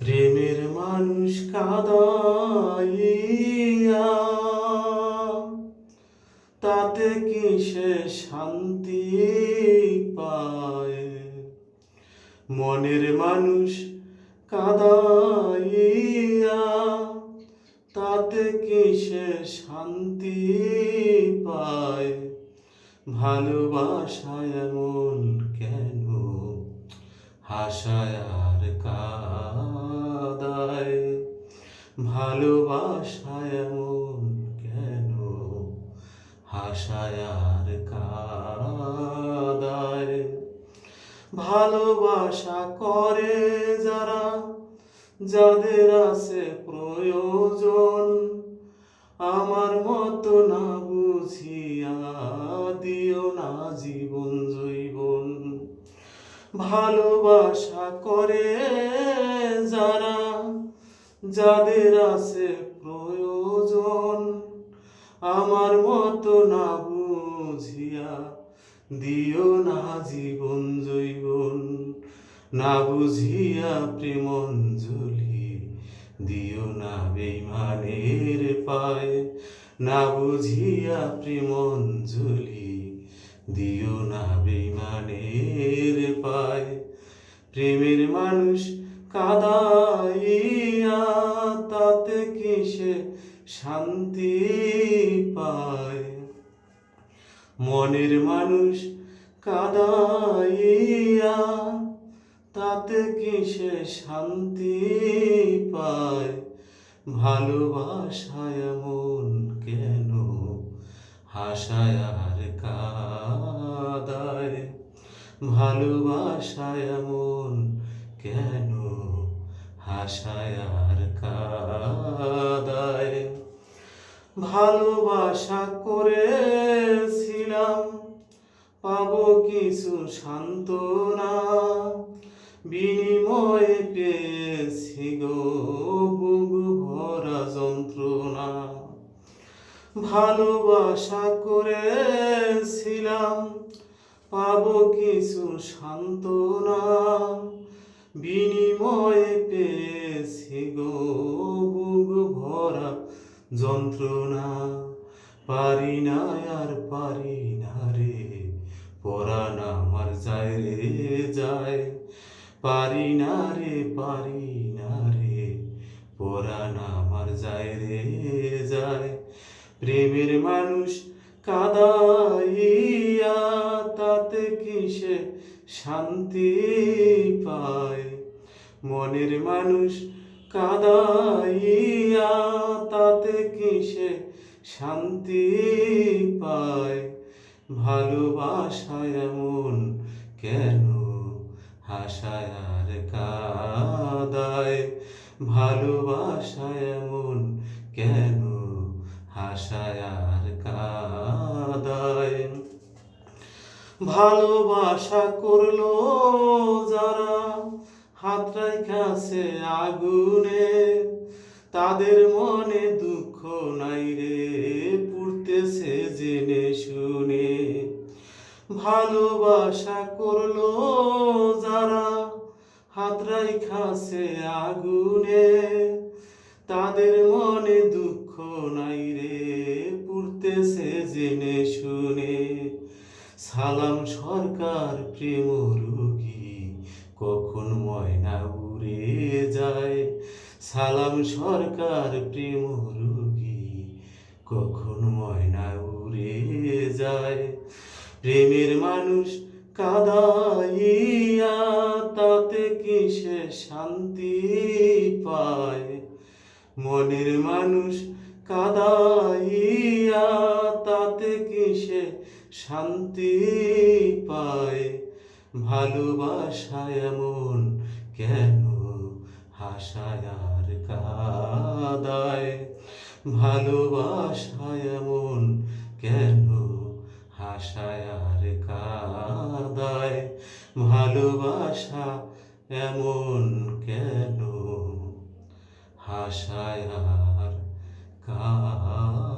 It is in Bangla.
প্রেমের মানুষ কাঁদাইয়া তাতে কি সে শান্তি পায়? মনের মানুষ কাঁদাইয়া তাতে কি সে শান্তি পায়? ভালোবাসায় এমন কেন হাসায় আর কাঁদায়? ভালোবাসায় এমন কেন হাসায় আর কাঁদায়? ভালোবাসা করে যারা, যাদের আছে প্রয়োজন, আমার মতো না বুঝিয়া দিও না জীবন জৈবন। ভালোবাসা করে যারা, যাদের আছে প্রয়োজন, আমার মতো না বুঝিয়া দিও না জীবন জৈবন। না বুঝিয়া প্রেমঞ্জলি দিও না বেইমানের পায়। না বুঝিয়া প্রেমঞ্জলি দিও না বেইমানের পায়। প্রেমের মানুষ কাঁদাইয়া তাতে কি সে শান্তি পায়? মনের মানুষ কাঁদাইয়া তাতে কি সে শান্তি পায়? ভালোবাসায় এমন কেন হাসায় আর কাঁদায়? ভালোবাসায় এমন কেন হাসায় আর কাঁদায়? ভালোবাসা করেছিলাম পাবো কিছু সান্ত্বনা, বিনিময়ে পেয়েছি গো বুক ভরা যন্ত্রণা। ভালোবাসা করেছিলাম পাবো কিছু সান্ত্বনা, বিনিময়ে পেয়েছি গো বুক ভরা যন্ত্রণা। পারি না আর পারি না রে, পরাণ আমার যায় রে যায়। পারি না রে পারি না রে, পরাণ আমার যায় রে যায়। প্রেমের মানুষ কাঁদাইয়া তাতে কি সে শান্তি পায়? মনের মানুষ কাঁদাইয়া তাতে কি সে শান্তি পায়? ভালোবাসায় এমন কেন হাসায় আর কাঁদায়? ভালোবাসায় এমন কেন হাসায় আর কাঁদায়? ভালোবাসা করলো যারা, হাত রাইখাছে আগুনে, তাদের মনে দুঃখ নাই রে, পুড়তেছে জেনে শুনে। ভালোবাসা করলো যারা, হাত রাইখাছে আগুনে, তাদের মনে দুঃখ নাই রে, পুড়তেছে জেনে শুনে। সালাম সরকার প্রেম রোগী কখন ময়না উড়ে যায়? সালাম সরকার প্রেম রোগী কখন ময়না উড়ে যায়? প্রেমের মানুষ কাঁদাইয়া তাতে কি সে শান্তি পায়? মনের মানুষ কাঁদাইয়া তাতে কি সে শান্তি পায়? ভালোবাসায় এমন কেন হাসায় আর কাঁদায়? ভালোবাসায় এমন কেন হাসায় আর কাঁদায়? ভালোবাসা এমন কেন হাসায় আর কাঁদায়?